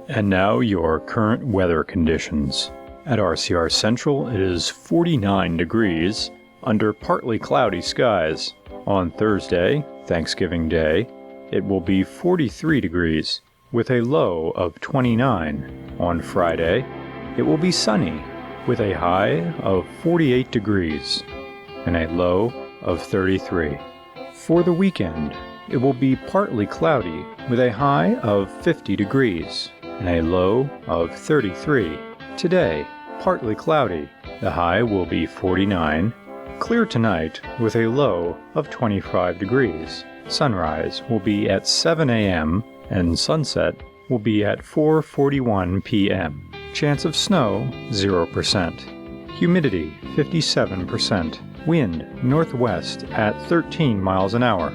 And now your current weather conditions. At RCR Central, it is 49 degrees under partly cloudy skies. On Thursday, Thanksgiving Day, it will be 43 degrees with a low of 29. On Friday, it will be sunny with a high of 48 degrees and a low of 33. For the weekend, it will be partly cloudy with a high of 50 degrees and a low of 33. Today, partly cloudy. The high will be 49. Clear tonight with a low of 25 degrees. Sunrise will be at 7 a.m. and sunset will be at 4:41 p.m. Chance of snow 0%. Humidity 57%. Wind northwest at 13 miles an hour.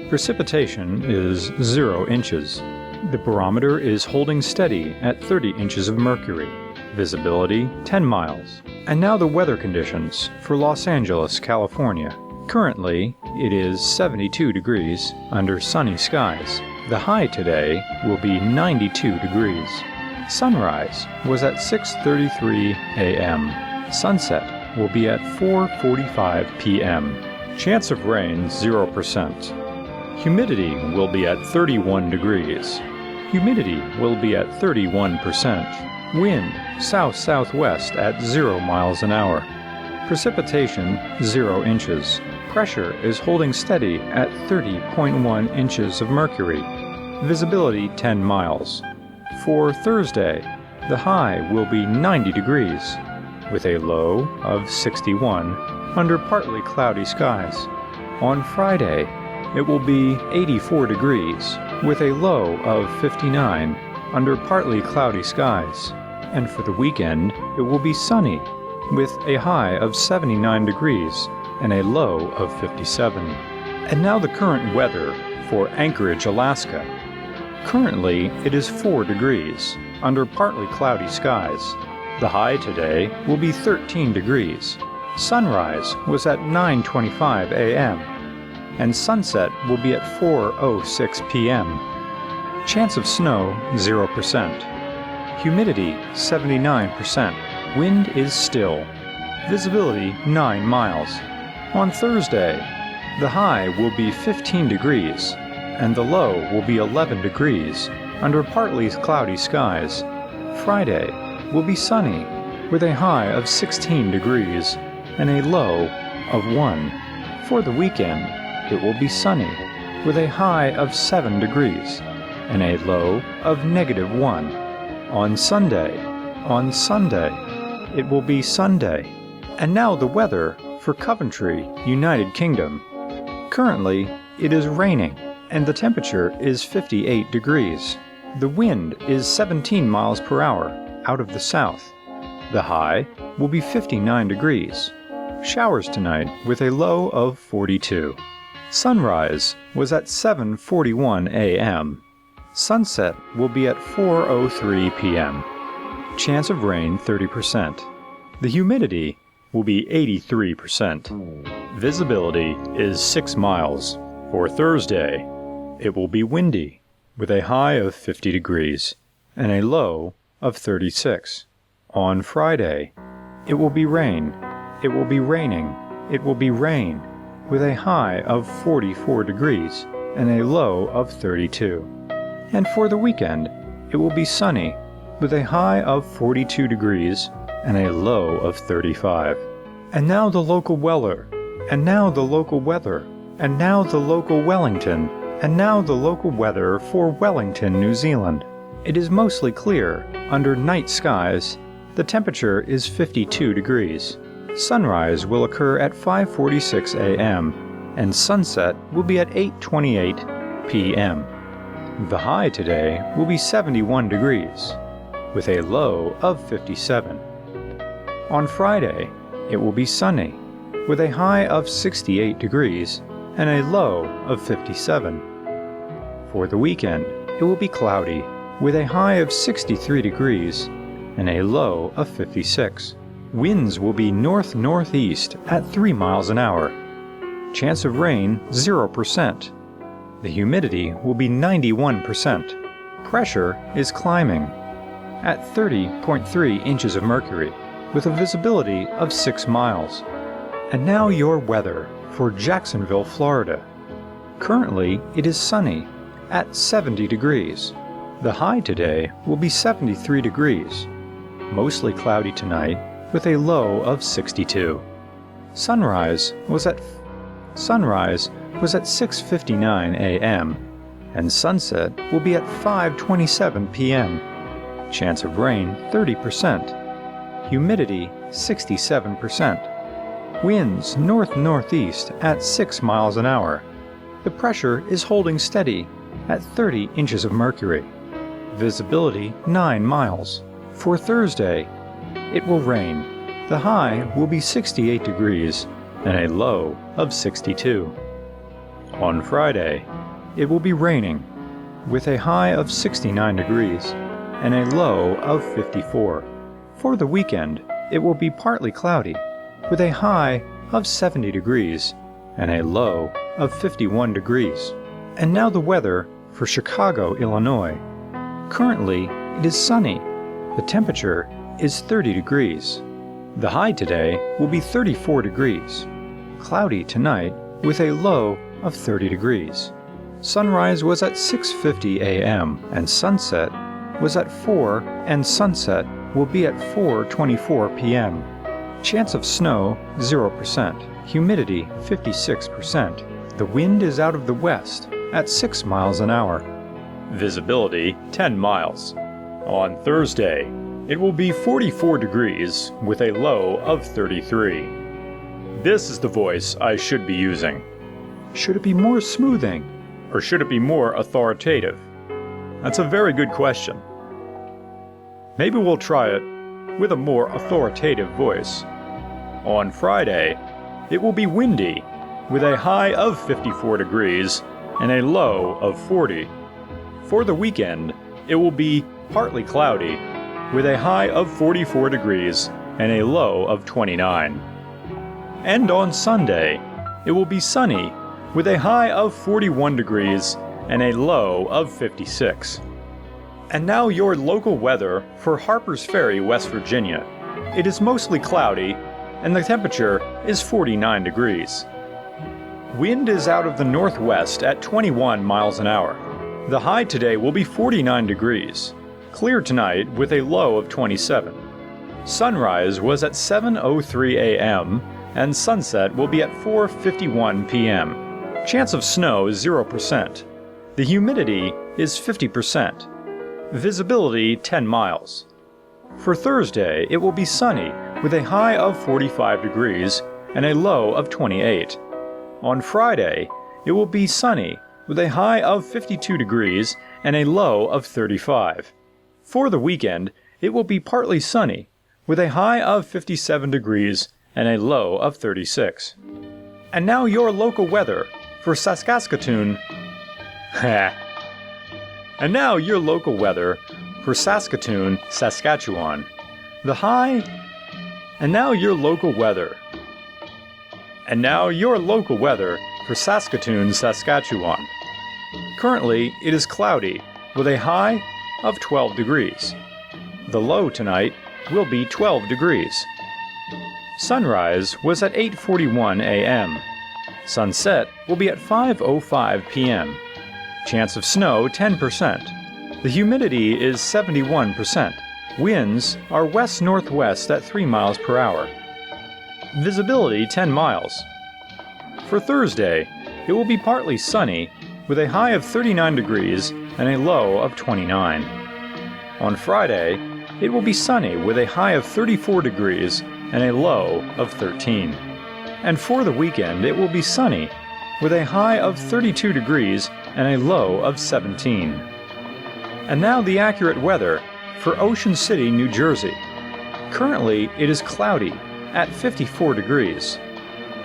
Precipitation is 0 inches. The barometer is holding steady at 30 inches of mercury. Visibility 10 miles. And now the weather conditions for Los Angeles, California. Currently, it is 72 degrees under sunny skies. The high today will be 92 degrees. Sunrise was at 6:33 a.m. Sunset will be at 4:45 p.m. Chance of rain 0%. Humidity will be at 31 degrees. Humidity will be at 31%. Wind south-southwest at 0 miles an hour. Precipitation 0 inches. Pressure is holding steady at 30.1 inches of mercury. Visibility 10 miles. For Thursday, the high will be 90 degrees with a low of 61 under partly cloudy skies. On Friday, it will be 84 degrees with a low of 59 under partly cloudy skies. And for the weekend, it will be sunny with a high of 79 degrees and a low of 57. And now the current weather for Anchorage, Alaska. Currently, it is 4 degrees under partly cloudy skies. The high today will be 13 degrees. Sunrise was at 9:25 a.m. and sunset will be at 4:06 p.m. Chance of snow 0%. Humidity 79%. Wind is still. Visibility 9 miles. On Thursday, the high will be 15 degrees and the low will be 11 degrees under partly cloudy skies. Friday will be sunny with a high of 16 degrees and a low of 1. For the weekend, it will be sunny with a high of 7 degrees and a low of -1. On Sunday, it will be Sunday. And now the weather for Coventry, United Kingdom. Currently, it is raining and the temperature is 58 degrees. The wind is 17 miles per hour out of the south. The high will be 59 degrees. Showers tonight with a low of 42. Sunrise was at 7:41 a.m. Sunset will be at 4:03 p.m. Chance of rain 30%. The humidity will be 83%. Visibility is 6 miles. For Thursday, it will be windy with a high of 50 degrees and a low of 36. On Friday, it will be rain. It will be raining. It will be rain with a high of 44 degrees and a low of 32. And for the weekend, it will be sunny with a high of 42 degrees and a low of 35. And now the local weather, and now the local weather, and now the local Wellington, and now the local weather for Wellington, New Zealand. It is mostly clear under night skies. The temperature is 52 degrees. Sunrise will occur at 5:46 a.m. and sunset will be at 8:28 p.m. The high today will be 71 degrees with a low of 57. On Friday, it will be sunny with a high of 68 degrees and a low of 57. For the weekend, it will be cloudy with a high of 63 degrees and a low of 56. Winds will be north-northeast at 3 miles an hour. Chance of rain 0%. The humidity will be 91%. Pressure is climbing. at 30.3 inches of mercury, with a visibility of 6 miles. And now your weather for Jacksonville, Florida. Currently, it is sunny at 70 degrees. The high today will be 73 degrees. Mostly cloudy tonight with a low of 62. Sunrise was at 6:59 a.m. and sunset will be at 5:27 p.m. Chance of rain 30%. Humidity 67%. Winds north-northeast at 6 miles an hour. The pressure is holding steady at 30 inches of mercury. Visibility 9 miles. For Thursday, it will rain. The high will be 68 degrees and a low of 62. On Friday, it will be raining with a high of 69 degrees and a low of 54. For the weekend, it will be partly cloudy with a high of 70 degrees and a low of 51 degrees. And now the weather for Chicago, Illinois. Currently, it is sunny. The temperature is 30 degrees. The high today will be 34 degrees. Cloudy tonight with a low of 30 degrees. Sunrise was at 6:50 a.m. and sunset was at 4, and sunset will be at 4:24 p.m. Chance of snow 0%. Humidity 56%. The wind is out of the west at 6 miles an hour. Visibility 10 miles. On Thursday, it will be 44 degrees with a low of 33. This is the voice I should be using. Should it be more smoothing? Or should it be more authoritative? That's a very good question. Maybe we'll try it with a more authoritative voice. On Friday, it will be windy with a high of 54 degrees and a low of 40. For the weekend, it will be partly cloudy with a high of 44 degrees and a low of 29. And on Sunday, it will be sunny with a high of 41 degrees and a low of 56. And now your local weather for Harpers Ferry, West Virginia. It is mostly cloudy and the temperature is 49 degrees. Wind is out of the northwest at 21 miles an hour. The high today will be 49 degrees. Clear tonight with a low of 27. Sunrise was at 7:03 a.m. and sunset will be at 4:51 p.m. Chance of snow is 0%. The humidity is 50%. Visibility 10 miles. For Thursday, it will be sunny with a high of 45 degrees and a low of 28. On Friday, it will be sunny with a high of 52 degrees and a low of 35. For the weekend, it will be partly sunny with a high of 57 degrees and a low of 36. And now your local weather for Saskatoon. And now your local weather for Saskatoon, Saskatchewan. The high. And now your local weather. And now your local weather for Saskatoon, Saskatchewan. Currently, it is cloudy with a high of 12 degrees. The low tonight will be 12 degrees. Sunrise was at 8:41 a.m. Sunset will be at 5:05 p.m. Chance of snow 10%. The humidity is 71%. Winds are west-northwest at 3 miles per hour. Visibility 10 miles. For Thursday, it will be partly sunny with a high of 39 degrees and a low of 29. On Friday, it will be sunny with a high of 34 degrees and a low of 13. And for the weekend, it will be sunny with a high of 32 degrees and a low of 17. And now the accurate weather for Ocean City, New Jersey. Currently, it is cloudy at 54 degrees.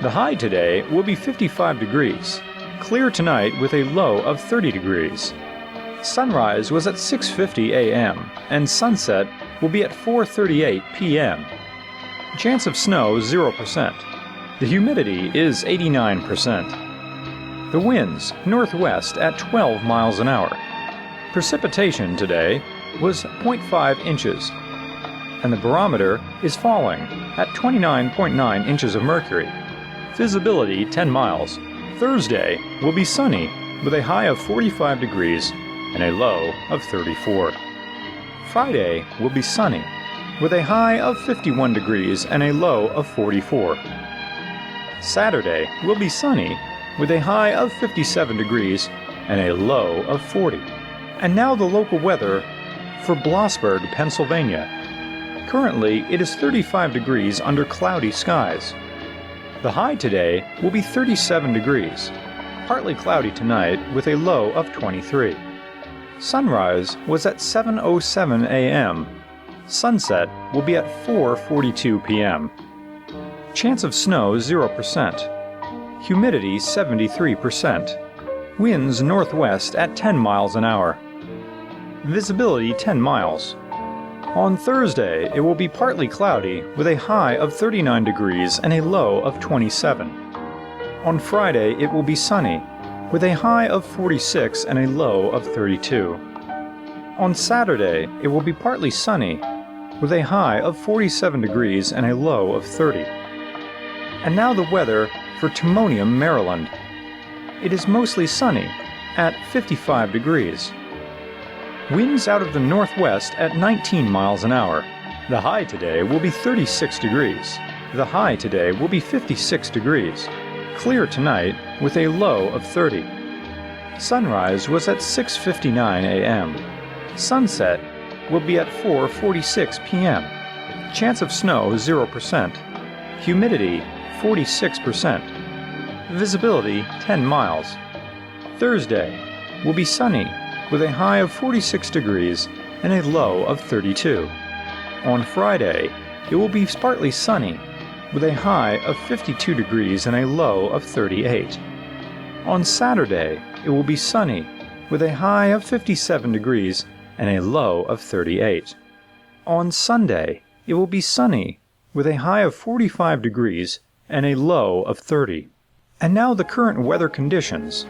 The high today will be 55 degrees. Clear tonight with a low of 30 degrees. Sunrise was at 6:50 a.m. and sunset will be at 4:38 p.m. Chance of snow 0%. The humidity is 89%. The winds northwest at 12 miles an hour. Precipitation today was 0.5 inches, and the barometer is falling at 29.9 inches of mercury. Visibility 10 miles. Thursday will be sunny with a high of 45 degrees and a low of 34. Friday will be sunny with a high of 51 degrees and a low of 44. Saturday will be sunny with a high of 57 degrees and a low of 40. And now the local weather for Blasburg, Pennsylvania. Currently, it is 35 degrees under cloudy skies. The high today will be 37 degrees, partly cloudy tonight with a low of 23. Sunrise was at 7:07 a.m. Sunset will be at 4:42 p.m. Chance of snow 0%. Humidity 73%. Winds northwest at 10 miles an hour. Visibility 10 miles. On Thursday, it will be partly cloudy with a high of 39 degrees and a low of 27. On Friday, it will be sunny with a high of 46 and a low of 32. On Saturday, it will be partly sunny with a high of 47 degrees and a low of 30. And now the weather for Timonium, Maryland. It is mostly sunny at 55 degrees. Winds out of the northwest at 19 miles an hour. The high today will be 36 degrees. The high today will be 56 degrees. Clear tonight with a low of 30. Sunrise was at 6:59 a.m. Sunset will be at 4:46 p.m. Chance of snow 0%. Humidity 46%. Visibility 10 miles. Thursday will be sunny with a high of 46 degrees and a low of 32. On Friday, it will be partly sunny with a high of 52 degrees and a low of 38. On Saturday, it will be sunny with a high of 57 degrees and a low of 38. On Sunday, it will be sunny with a high of 45 degrees and a low of 30. And now the current weather conditions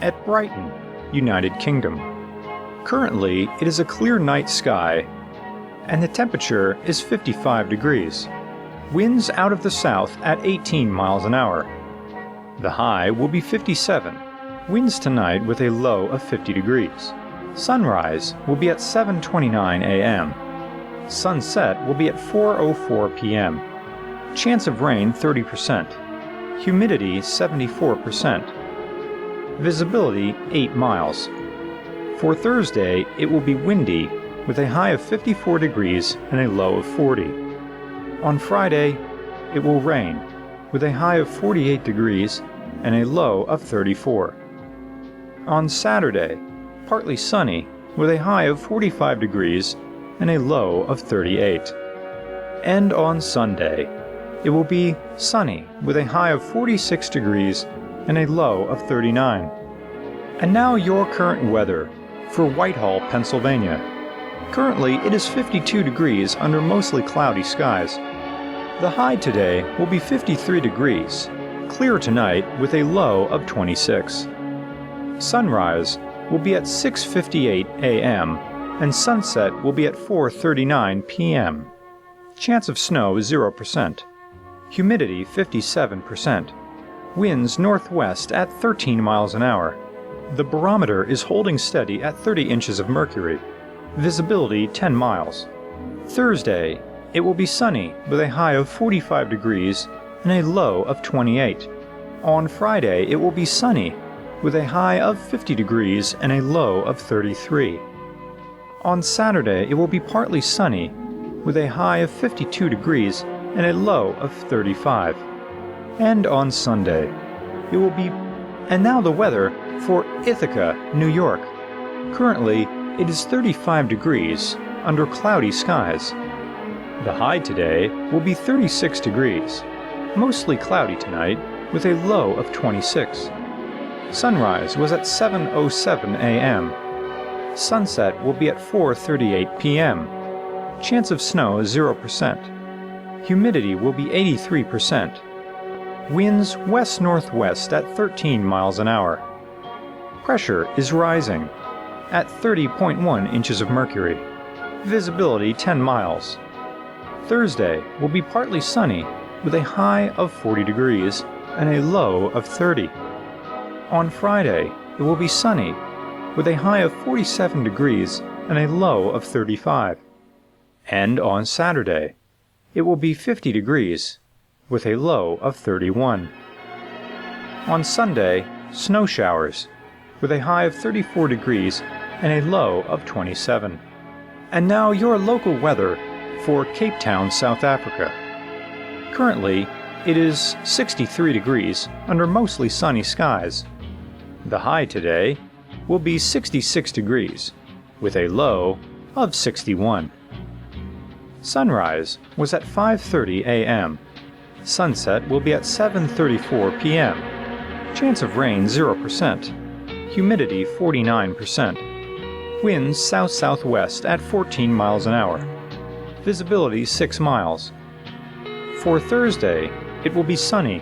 at Brighton, United Kingdom. Currently, it is a clear night sky, and the temperature is 55 degrees. Winds out of the south at 18 miles an hour. The high will be 57. Winds tonight with a low of 50 degrees. Sunrise will be at 7:29 a.m. Sunset will be at 4:04 p.m. Chance of rain 30%. Humidity 74%. Visibility 8 miles. For Thursday, it will be windy with a high of 54 degrees and a low of 40. On Friday, it will rain with a high of 48 degrees and a low of 34. On Saturday, partly sunny with a high of 45 degrees and a low of 38. And on Sunday, it will be sunny with a high of 46 degrees and a low of 39. And now your current weather for Whitehall, Pennsylvania. Currently, it is 52 degrees under mostly cloudy skies. The high today will be 53 degrees, clear tonight with a low of 26. Sunrise will be at 6:58 a.m. and sunset will be at 4:39 p.m. Chance of snow 0%. Humidity 57%. Winds northwest at 13 miles an hour. The barometer is holding steady at 30 inches of mercury. Visibility 10 miles. Thursday, it will be sunny with a high of 45 degrees and a low of 28. On Friday, it will be sunny with a high of 50 degrees and a low of 33. On Saturday, it will be partly sunny with a high of 52 degrees and a low of 35. And on Sunday, it will be... And now the weather for Ithaca, New York. Currently, it is 35 degrees under cloudy skies. The high today will be 36 degrees, mostly cloudy tonight with a low of 26. Sunrise was at 7:07 a.m. Sunset will be at 4:38 p.m. Chance of snow is 0%. Humidity will be 83%. Winds west-northwest at 13 miles an hour. Pressure is rising at 30.1 inches of mercury. Visibility 10 miles. Thursday will be partly sunny with a high of 40 degrees and a low of 30. On Friday, it will be sunny with a high of 47 degrees and a low of 35. And on Saturday, it will be 50 degrees with a low of 31. On Sunday, snow showers with a high of 34 degrees and a low of 27. And now your local weather for Cape Town, South Africa. Currently, it is 63 degrees under mostly sunny skies. The high today will be 66 degrees with a low of 61. Sunrise was at 5:30 a.m. Sunset will be at 7:34 p.m. Chance of rain 0%. Humidity 49%. Winds south-southwest at 14 miles an hour. Visibility 6 miles. For Thursday, it will be sunny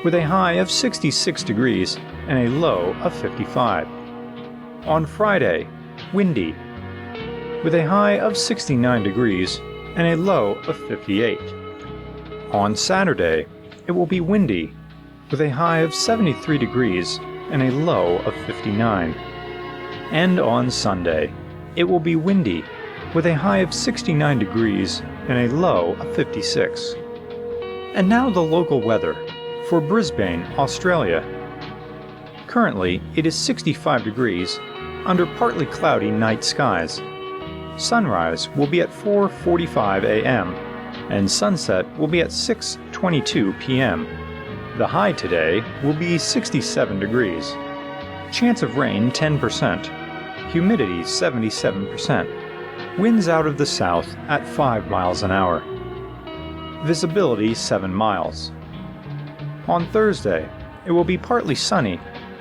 with a high of 66 degrees and a low of 55. On Friday, windy with a high of 69 degrees and a low of 58. On Saturday, it will be windy with a high of 73 degrees and a low of 59. And on Sunday, it will be windy with a high of 69 degrees and a low of 56. And now the local weather for Brisbane, Australia. Currently, it is 65 degrees under partly cloudy night skies. Sunrise will be at 4:45 a.m. and sunset will be at 6:22 p.m. The high today will be 67 degrees. Chance of rain 10%. Humidity 77%. Winds out of the south at 5 miles an hour. Visibility 7 miles. On Thursday, it will be partly sunny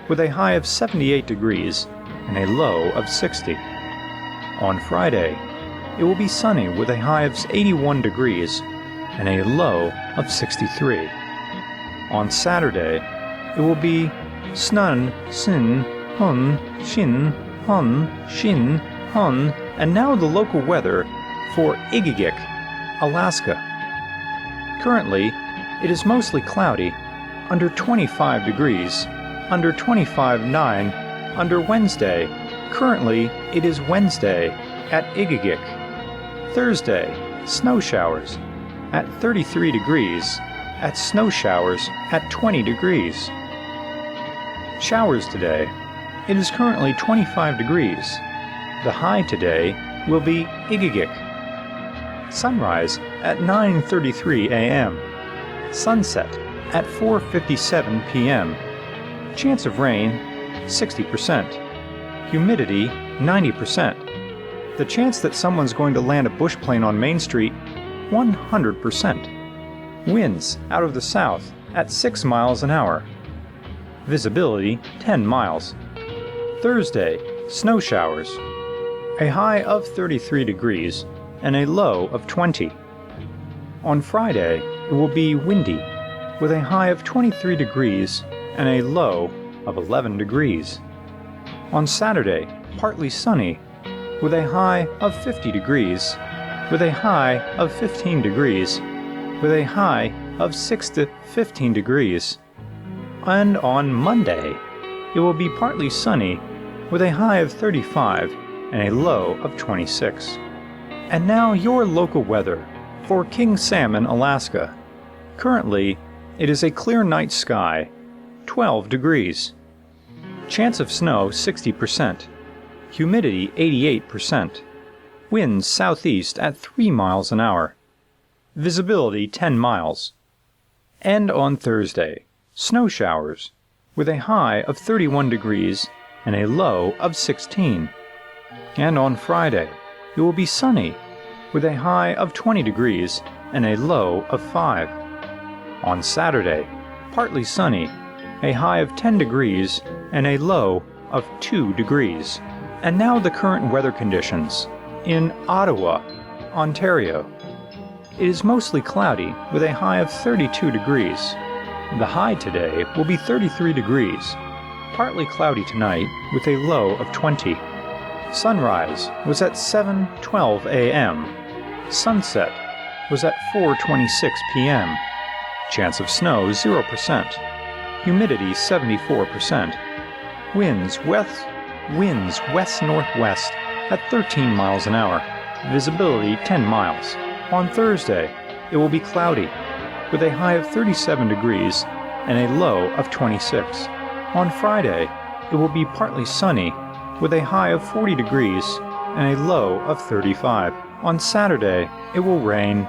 with a high of 78 degrees and a low of 60. On Friday, it will be sunny with a high of 81 degrees and a low of 63. On Saturday, it will be snun, sin, hun, shin, hun, shin, hun, and now the local weather for IKEA Alaska. Currently, it is mostly cloudy, under 25 degrees, under 25.9, under Wednesday. Currently, it is Wednesday at IKEA. Thursday, snow showers at 33 degrees, at snow showers at 20 degrees. Showers today. It is currently 25 degrees. The high today will be IKEA. Sunrise at 9:33 a.m. Sunset at 4:57 p.m. Chance of rain 60%. Humidity 90%. The chance that someone's going to land a bush plane on Main Street 100%. Winds out of the south at 6 miles an hour. Visibility 10 miles. Thursday, snow showers. A high of 33 degrees and a low of 20. On Friday, it will be windy with a high of 23 degrees and a low of 11 degrees. On Saturday, partly sunny with a high of 50 degrees, with a high of 15 degrees, with a high of 6 to 15 degrees. And on Monday, it will be partly sunny with a high of 35 and a low of 26. And now your local weather for King Salmon, Alaska. Currently, it is a clear night sky, 12 degrees. Chance of snow 60%. Humidity 88%. Winds southeast at 3 miles an hour. Visibility 10 miles. And on Thursday, snow showers with a high of 31 degrees and a low of 16. And on Friday, it will be sunny with a high of 20 degrees and a low of 5. On Saturday, partly sunny, a high of 10 degrees and a low of 2 degrees. And now the current weather conditions in Ottawa, Ontario. It is mostly cloudy with a high of 32 degrees. The high today will be 33 degrees. Partly cloudy tonight with a low of 20. Sunrise was at 7:12 a.m. Sunset was at 4:26 p.m. Chance of snow 0%. Humidity 74%. Winds west-northwest at 13 miles an hour. Visibility 10 miles. On Thursday, it will be cloudy, with a high of 37 degrees and a low of 26. On Friday, it will be partly sunny, with a high of 40 degrees and a low of 35. On Saturday, it will rain